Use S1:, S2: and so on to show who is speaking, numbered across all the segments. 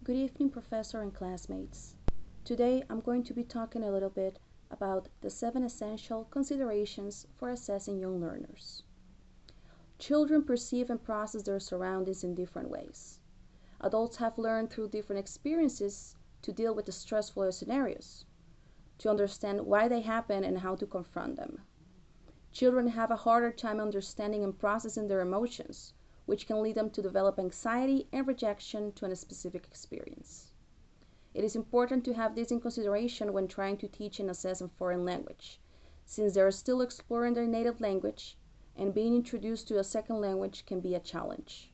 S1: Good evening, Professor and classmates. Today I'm going to be talking a little bit about the 7 essential considerations for assessing young learners. Children perceive and process their surroundings in different ways. Adults have learned through different experiences to deal with the stressful scenarios, to understand why they happen and how to confront them. Children have a harder time understanding and processing their emotions, which can lead them to develop anxiety and rejection to a specific experience. It is important to have this in consideration when trying to teach and assess a foreign language, since they are still exploring their native language and being introduced to a second language can be a challenge.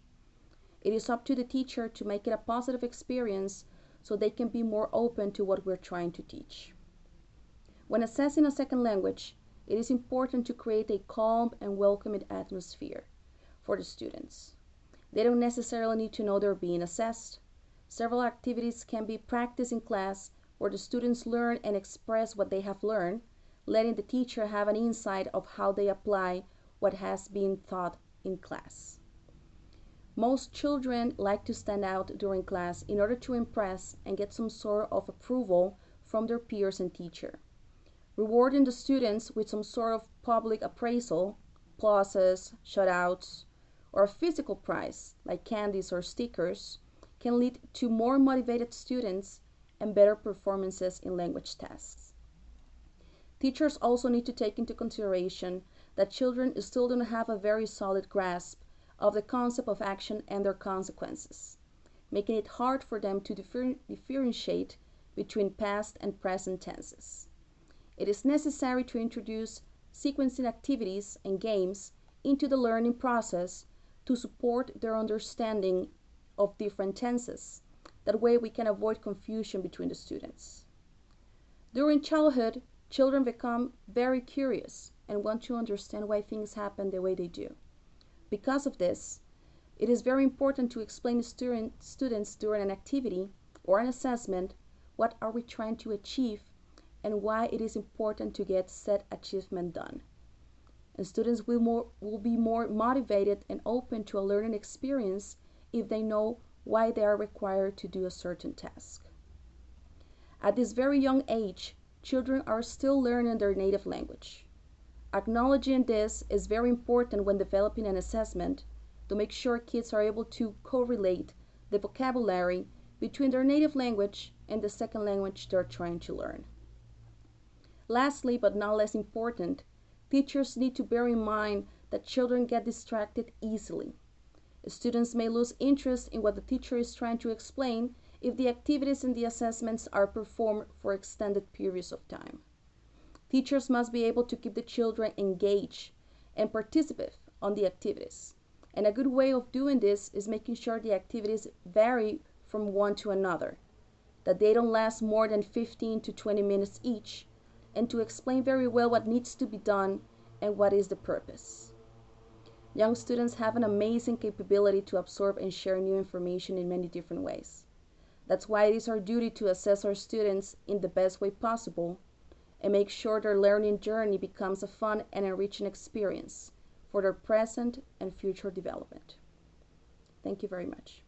S1: It is up to the teacher to make it a positive experience so they can be more open to what we're trying to teach. When assessing a second language, it is important to create a calm and welcoming atmosphere for the students. They don't necessarily need to know they're being assessed. Several activities can be practiced in class where the students learn and express what they have learned, letting the teacher have an insight of how they apply what has been taught in class. Most children like to stand out during class in order to impress and get some sort of approval from their peers and teacher. Rewarding the students with some sort of public appraisal, applauses, shoutouts, or a physical prize like candies or stickers can lead to more motivated students and better performances in language tests. Teachers also need to take into consideration that children still don't have a very solid grasp of the concept of action and their consequences, making it hard for them to differentiate between past and present tenses. It is necessary to introduce sequencing activities and games into the learning process to support their understanding of different tenses. That way we can avoid confusion between the students. During childhood, children become very curious and want to understand why things happen the way they do. Because of this, it is very important to explain to students during an activity or an assessment what are we trying to achieve and why it is important to get said achievement done. And students will be more motivated and open to a learning experience if they know why they are required to do a certain task. At this very young age, children are still learning their native language. Acknowledging this is very important when developing an assessment to make sure kids are able to correlate the vocabulary between their native language and the second language they're trying to learn. Lastly, but not less important, teachers need to bear in mind that children get distracted easily. Students may lose interest in what the teacher is trying to explain if the activities and the assessments are performed for extended periods of time. Teachers must be able to keep the children engaged and participate on the activities. And a good way of doing this is making sure the activities vary from one to another, that they don't last more than 15 to 20 minutes each, and to explain very well what needs to be done and what is the purpose. Young students have an amazing capability to absorb and share new information in many different ways. That's why it is our duty to assess our students in the best way possible and make sure their learning journey becomes a fun and enriching experience for their present and future development. Thank you very much.